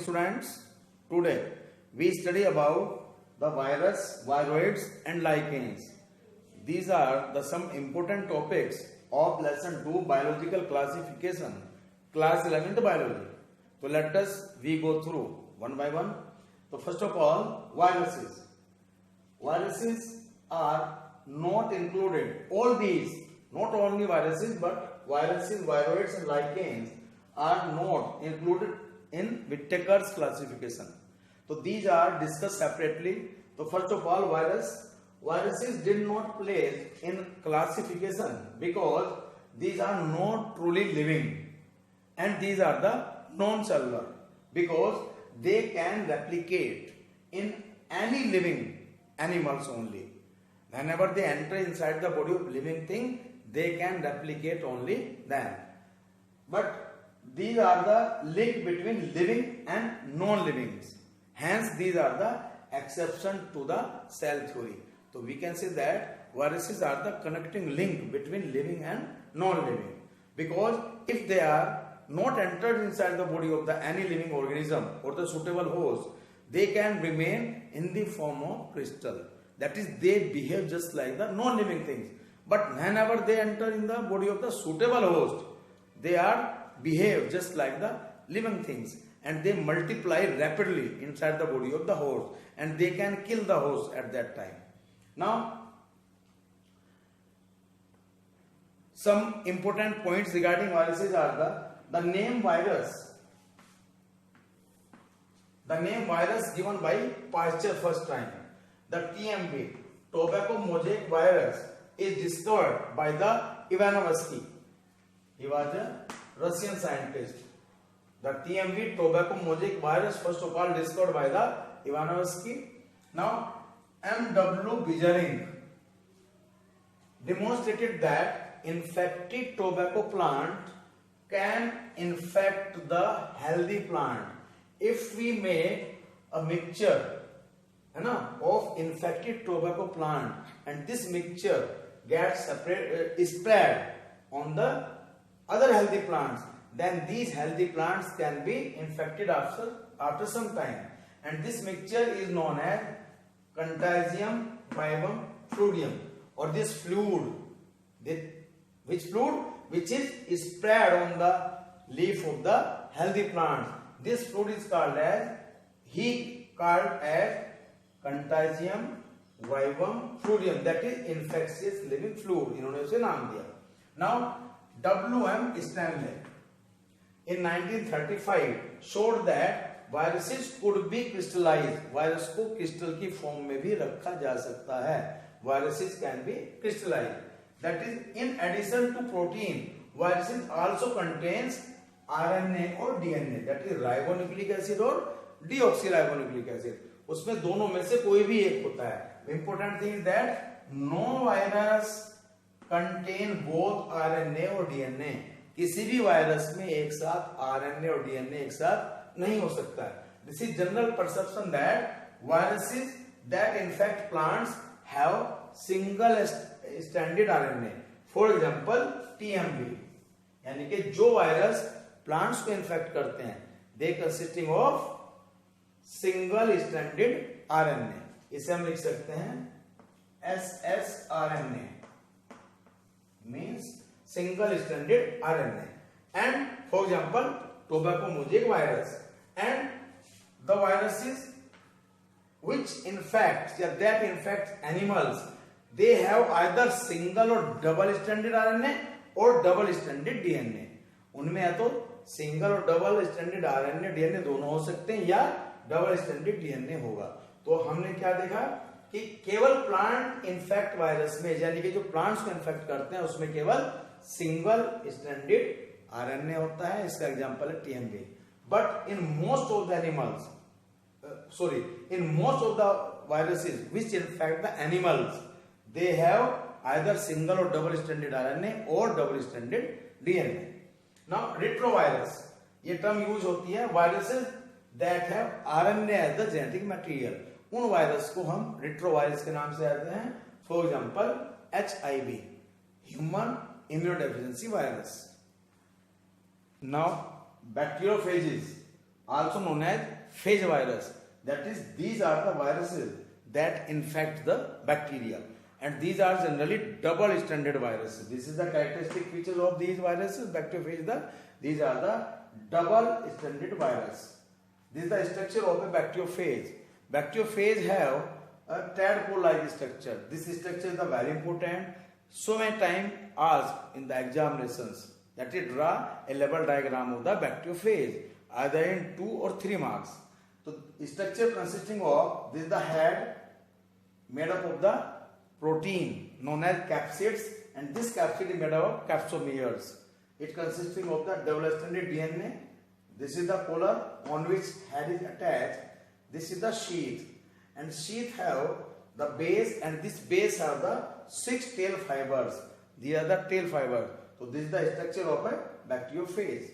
students. Today we study about the virus, viroids and lichens. These are the some important topics of lesson 2 biological classification, class 11th biology. So let us we go through one by one. So first of all, viruses. Viruses are not included. All these, not only viruses but viruses, viroids and lichens are not included in Whittaker's classification. So these are discussed separately. So first of all, viruses did not place in classification because these are not truly living, and these are the non-cellular because they can replicate in any living animals only. Whenever they enter inside the body of living thing, they can replicate only then. But these are the link between living and non-livings. Hence, these are the exception to the cell theory. So we can say that viruses are the connecting link between living and non-living. Because if they are not entered inside the body of the any living organism or the suitable host, they can remain in the form of crystal. That is, they behave just like the non-living things. But whenever they enter in the body of the suitable host, they are behave just like the living things, and they multiply rapidly inside the body of the host, and they can kill the host at that time. Now, some important points regarding viruses are the name virus. The name virus given by Pasteur first time. The TMV, tobacco mosaic virus, is discovered by the Ivanovsky. He was a Russian scientist. The TMV, tobacco mosaic virus, first of all discovered by the Ivanovsky. Now, M.W. Bijering demonstrated that infected tobacco plant can infect the healthy plant. If we make a mixture of infected tobacco plant and this mixture gets spread on the other healthy plants, then these healthy plants can be infected after some time, and this mixture is known as Contagium vivum fluidium, or this fluid, which is spread on the leaf of the healthy plants. This fluid is called as Contagium vivum fluidium, that is infectious living fluid. इन्होंने उसे नाम दिया. Now W.M. Stanley in 1935 showed that viruses could be crystallized. Virus को crystal की form में भी रखा जा सकता है. Viruses can be crystallized. That is, in addition to protein, viruses also contains RNA or DNA. That is ribonucleic acid or deoxyribonucleic acid. उसमें दोनों में से कोई भी एक होता है. The important thing is that no virus contain both RNA और DNA. किसी भी वायरस में एक साथ RNA और DNA एक साथ नहीं हो सकता है. This is general perception that viruses that infect plants have single stranded RNA. For example, TMV, यानी कि जो वायरस प्लांट्स को इन्फेक्ट करते हैं, they consisting of single stranded RNA. इसे हम लिख सकते हैं SSRNA, means single stranded RNA. And for example, tobacco mosaic virus, and the viruses which infect animals, they have either single or double stranded RNA or double stranded DNA. उनमें या तो single और double standard RNA DNA दोनों हो सकते हैं, या double standard DNA होगा. तो हमने क्या देखा कि केवल प्लांट इन्फेक्ट वायरस में, यानी कि जो प्लांट्स को इन्फेक्ट करते हैं उसमें केवल सिंगल स्टैंडर्ड आरएनए होता है. इसका एग्जांपल है TMV. But in most of the animals, in most of the viruses which infect the animals, they have either single or double stranded RNA or double stranded DNA. Now retrovirus, ये term use होती है viruses that have RNA as the genetic material. उन virus को हम retrovirus के नाम से जानते हैं. For example HIV, human immunodeficiency virus. Now bacteriophages also known as phage virus. That is, these are the viruses that infect the bacteria, and these are generally double-stranded viruses. This is the characteristic features of these viruses, bacteriophage. These are the double-stranded virus. This is the structure of a bacteriophage. Bacteriophage have a tadpole-like structure. This structure is very important. So many times asked in the examinations that you draw a level diagram of the bacteriophage, either in 2 or 3 marks. So structure consisting of, this is the head made up of the protein known as capsids, and this capsid is made up of capsomeres. It consisting of the double-stranded DNA. This is the collar on which head is attached. This is the sheath, and sheath have the base, and this base have the 6 tail fibers. These are the tail fibers. So this is the structure of a bacteriophage.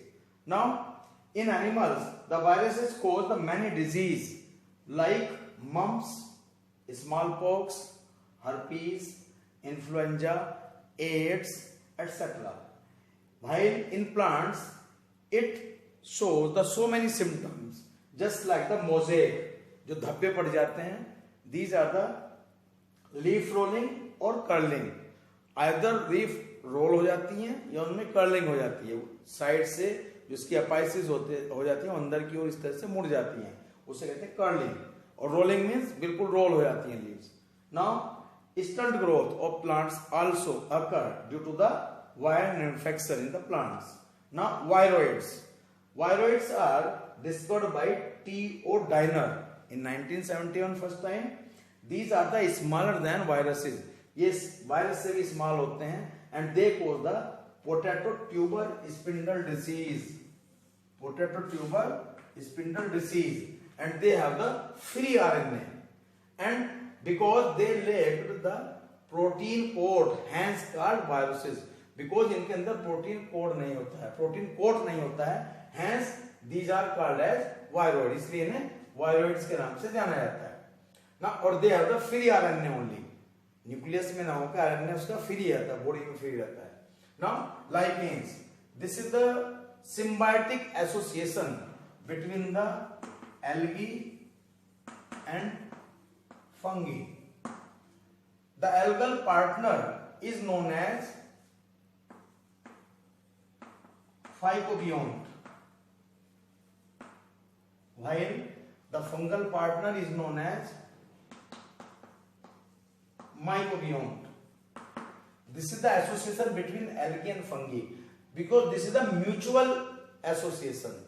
Now, in animals, the viruses cause the many disease like mumps, smallpox, herpes, influenza, AIDS, etc. While in plants, it shows the so many symptoms, just like the mosaic, जो धब्बे पड़ जाते हैं. These are the leaf rolling और curling. Either leaf roll हो जाती हैं या उनमें curling हो जाती है. साइड से जिसकी अपाइसिस हो जाती है अंदर की ओर इस तरह से मुड़ जाती हैं, उसे कहते हैं कर्लिंग. और रोलिंग मीन्स बिल्कुल रोल हो जाती हैं leaves. Now stunt growth of plants also occur due to the viral infection in the plants. Now viroids. Viroids are discovered by T.O. Diner in 1971 first time. These are the smaller than viruses. ये virus से भी small होते हैं, and they cause the potato tuber spindle disease. Potato tuber spindle disease, and they have the free RNA, and because they lacked the protein coat, hence called viruses. Because इनके अंदर protein code नहीं होता है, protein coat नहीं होता है, hence these are called as viroid. इसलिए इन्हें viroids के नाम से जाना जाता है. ना और they have the free RNA only. Nucleus में ना होकर RNA उसका फ्री रहता है, बॉडी में फ्री रहता है. Now lichens. This is the symbiotic association between the algae and fungi. The algal partner is known as phycobionte, while the fungal partner is known as mycobionte. This is the association between algae and fungi, because this is the mutual association.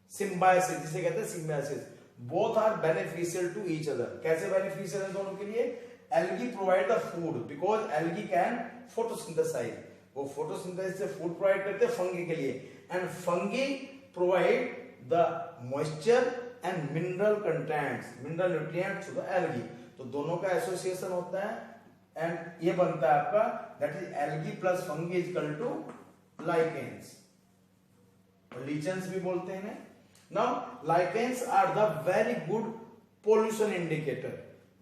Symbiosis जिसे कहते हैं symbiosis. Both are beneficial to each other. कैसे beneficial है दोनों के लिए? Algae provide the food because algae can photosynthesize. वो photosynthesis से food provide करते हैं fungi के लिए, and fungi provide the moisture and mineral contents, mineral nutrients to the algae. तो दोनों का association होता है, and ये बनता है आपका that is algae plus fungi is equal to lichens. Lichens भी बोलते हैं इन्हें. Now lichens are the very good pollution indicator.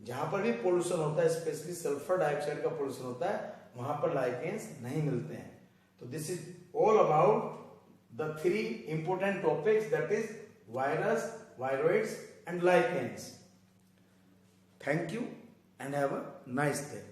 जहां पर भी पोल्यूशन होता है, स्पेशली सल्फर डाइऑक्साइड का पोल्यूशन होता है, वहां पर लाइकेंस नहीं मिलते हैं. तो this is all about the 3 important topics, that is virus, viroids and lichens. Thank you and have a nice day.